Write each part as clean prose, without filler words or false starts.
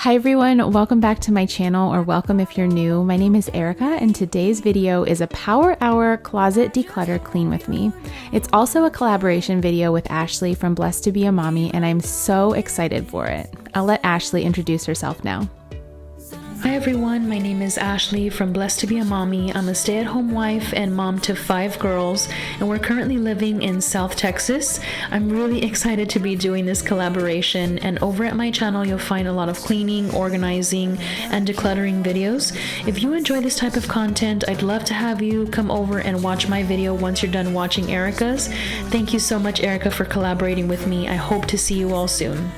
Hi everyone, welcome back to my channel, or welcome if you're new. My name is Erica and today's video is a Power Hour Closet Declutter Clean with me. It's also a collaboration video with Ashley from Blessed to Be a Mommy, and I'm so excited for it. I'll let Ashley introduce herself now. Hi everyone, my name is Ashley from Blessed to Be a Mommy. I'm a stay-at-home wife and mom to 5 girls, and we're currently living in South Texas. I'm really excited to be doing this collaboration, and over at my channel you'll find a lot of cleaning, organizing, and decluttering videos. If you enjoy this type of content, I'd love to have you come over and watch my video once you're done watching Erica's. Thank you so much, Erica, for collaborating with me. I hope to see you all soon.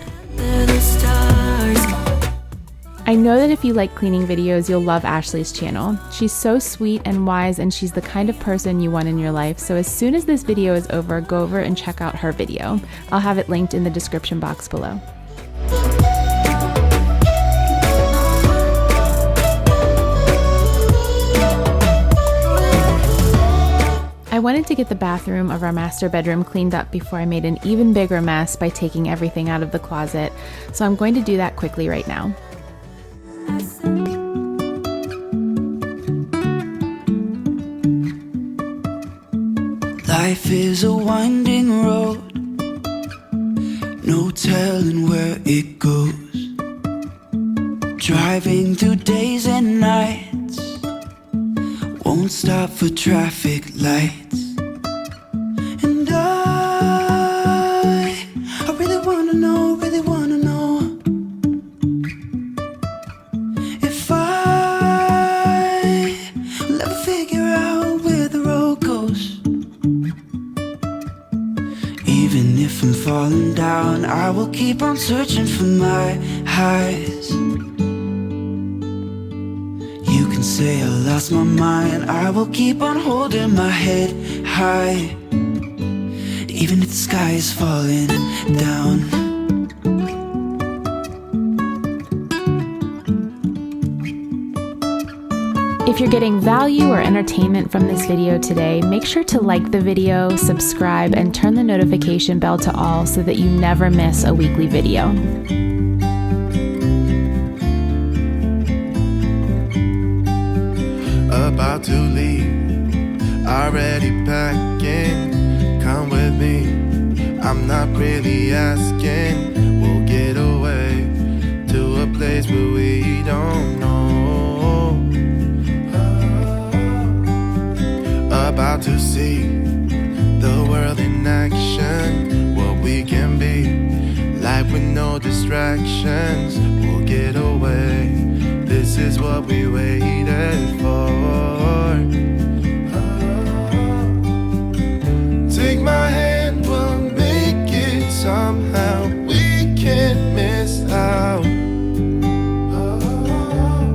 I know that if you like cleaning videos, you'll love Ashley's channel. She's so sweet and wise, and she's the kind of person you want in your life. So as soon as this video is over, go over and check out her video. I'll have it linked in the description box below. I wanted to get the bathroom of our master bedroom cleaned up before I made an even bigger mess by taking everything out of the closet. So I'm going to do that quickly right now. Life is a winding road, no telling where it goes. Driving through days and nights, won't stop for traffic lights. And I really wanna know if I will ever figure out where the road goes. Even if I'm falling down, I will keep on searching for my highs. You can say I lost my mind, I will keep on holding my head high. Even if the sky is falling down. If you're getting value or entertainment from this video today, make sure to like the video, subscribe, and turn the notification bell to all so that you never miss a weekly video. About to leave, already packing. Come with me, I'm not really asking. We'll get away to a place where we don't know. About to see the world in action, what we can be, life with no distractions. We'll get away, this is what we waited for. Take my hand, we'll make it somehow. We can't miss out.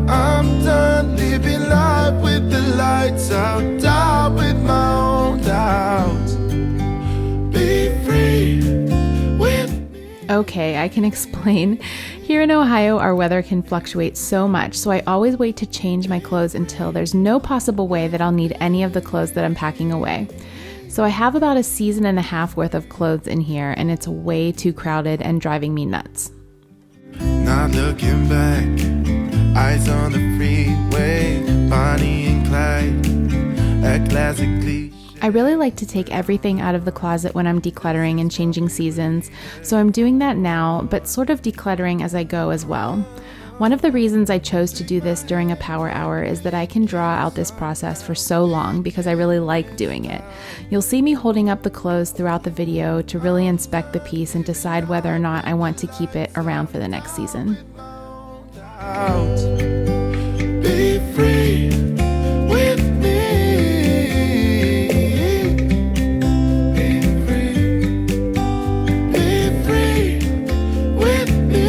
I'm done living life with the lights out. Die with my own doubts. Be free with me. Okay, I can explain. Here in Ohio, our weather can fluctuate so much, so I always wait to change my clothes until there's no possible way that I'll need any of the clothes that I'm packing away. So I have about a season and a half worth of clothes in here, and it's way too crowded and driving me nuts. Not looking back, eyes on the freeway, Bonnie and Clyde, a classic cliche. I really like to take everything out of the closet when I'm decluttering and changing seasons, so I'm doing that now, but sort of decluttering as I go as well. One of the reasons I chose to do this during a power hour is that I can draw out this process for so long because I really like doing it. You'll see me holding up the clothes throughout the video to really inspect the piece and decide whether or not I want to keep it around for the next season. Be free with me. Be free. Be free with me.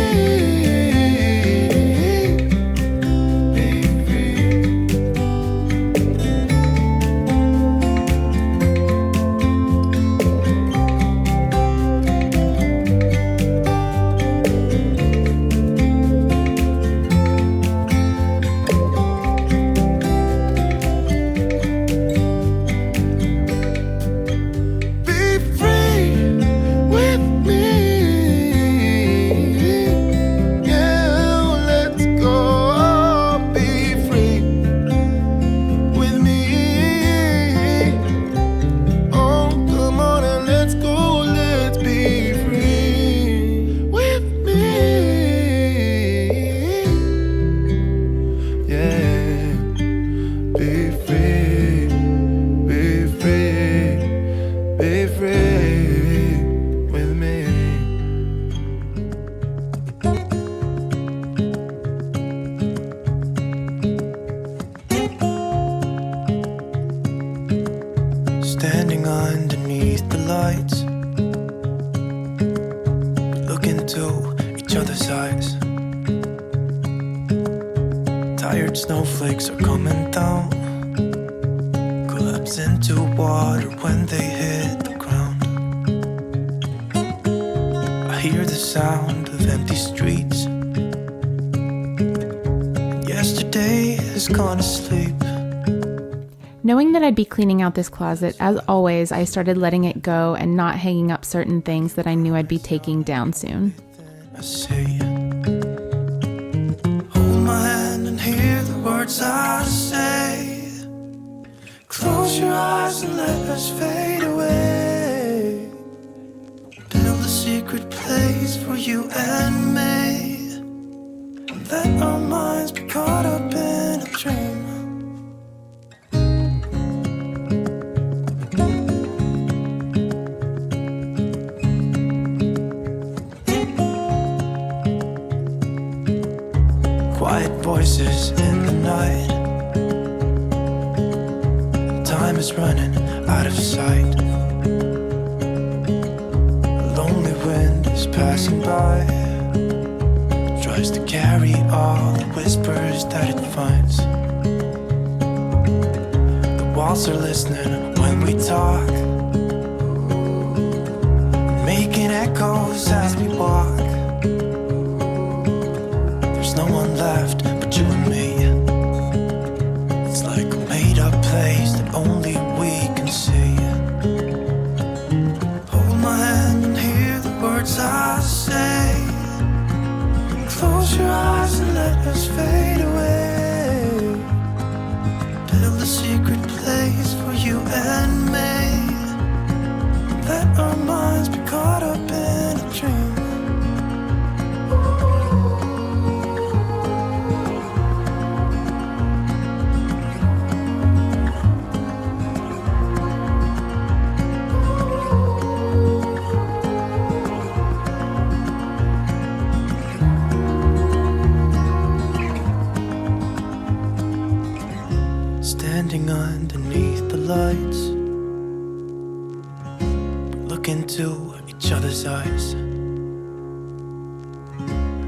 Be free. Standing underneath the lights, look into each other's eyes. Tired snowflakes are coming down, collapse into water when they hit the ground. I hear the sound of empty streets. Yesterday has gone to sleep. Knowing that I'd be cleaning out this closet, as always, I started letting it go and not hanging up certain things that I knew I'd be taking down soon. I say, hold my hand and hear the words I say. Close your eyes and let us fade away. Build a secret place for you and me. Let our minds be caught up in a dream. Quiet voices in the night. Time is running out of sight. A lonely wind is passing by. Tries to carry all the whispers that it finds. The walls are listening when we talk, making echoes as we walk. There's no one left but you and me. It's like a made-up place that only we can see. Hold my hand and hear the words I say. Close your eyes and let us fade away. Build a secret place for you and me. Let our minds be caught up in a dream. Standing underneath the lights, look into each other's eyes.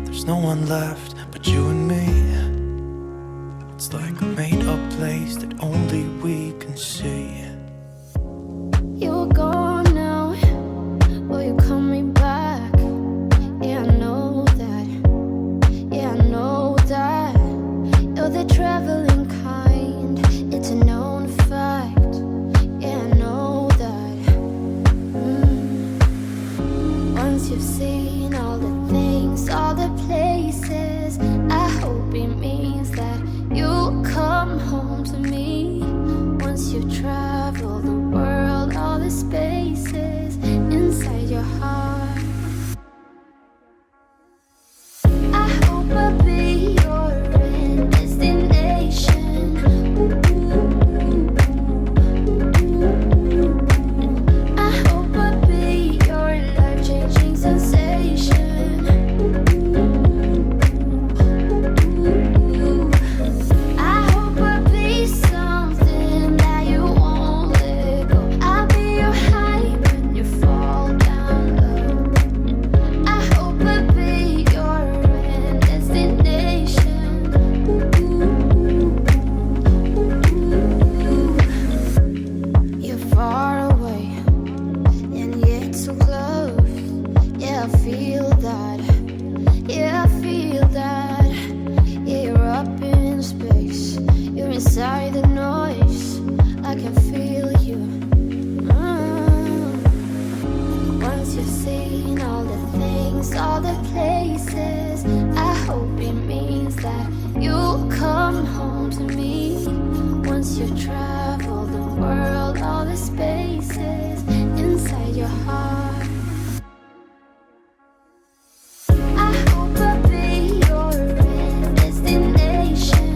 There's no one left but you and me. It's like a made-up place that only we can see. You're gone now, will you call me back? Yeah, I know that. Yeah, I know that. You're the traveling kind, it's a known fact. Yeah, I know that. Once you've seen all the things, all the places, I hope it means that you'll come home to me. Once you've traveled the world, all the spaces inside your heart, I hope I'll be your end destination. I hope I'll be your life-changing sensation. I hope I'll be something that you won't let go. I'll be your high when you fall down low. I hope I'll be your end destination. You're far away and yet so close. Yeah, I feel that. Yeah, I feel that. Yeah, you're up in space. You're inside the noise. I can feel you. Once you've seen all the things, all the places, I hope it means that you'll come home to me. Once you've traveled the world, all the spaces inside your heart, I hope I'll be your end destination.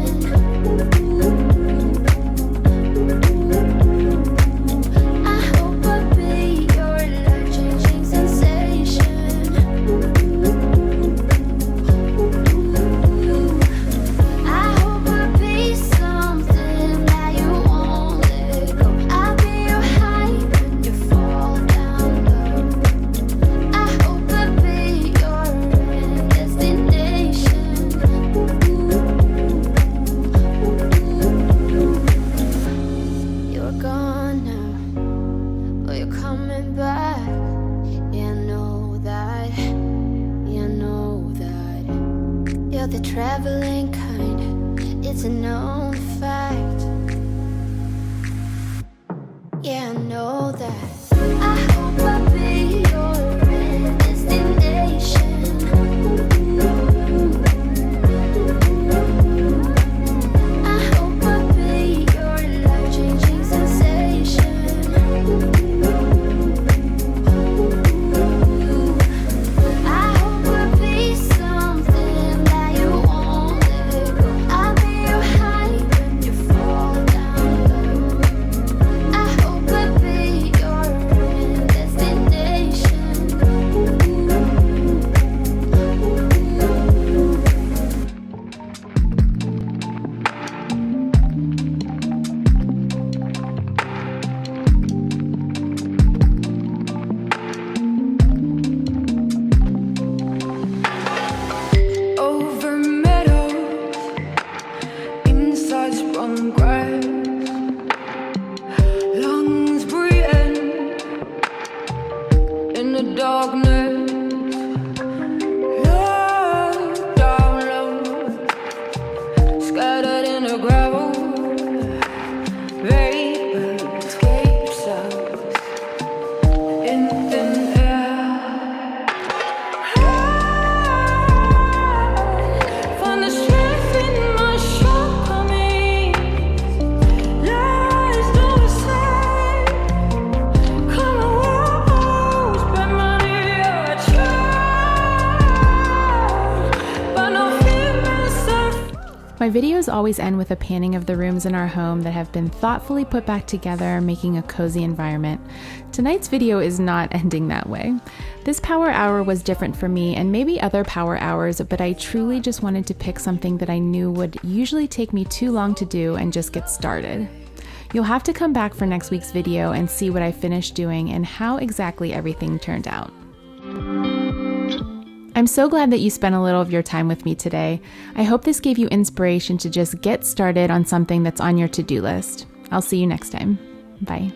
I hope I'll be your life-changing sensation. the traveling kind, it's a known fact. Yeah, I know that. I hope I'll be your destination. I hope I'll be your life-changing sensation. I hope I'll be something that you won't let go. I'll be your high when you fall down low. I hope I'll be your destination. Over meadows, inside sprung grass, lungs breathing in the darkness. Love down low, scattered in the gravel. Vapor escapes us in thin air. Find the strength in my shortcomings. Lies don't say. Come on, spend money I try, but no feelings surface. My videos always end with a panning of the rooms in our home that have been thoughtfully put back together, making a cozy environment. Tonight's video is not ending that way. This power hour was different for me and maybe other power hours, but I truly just wanted to pick something that I knew would usually take me too long to do and just get started. You'll have to come back for next week's video and see what I finished doing and how exactly everything turned out. I'm so glad that you spent a little of your time with me today. I hope this gave you inspiration to just get started on something that's on your to-do list. I'll see you next time. Bye.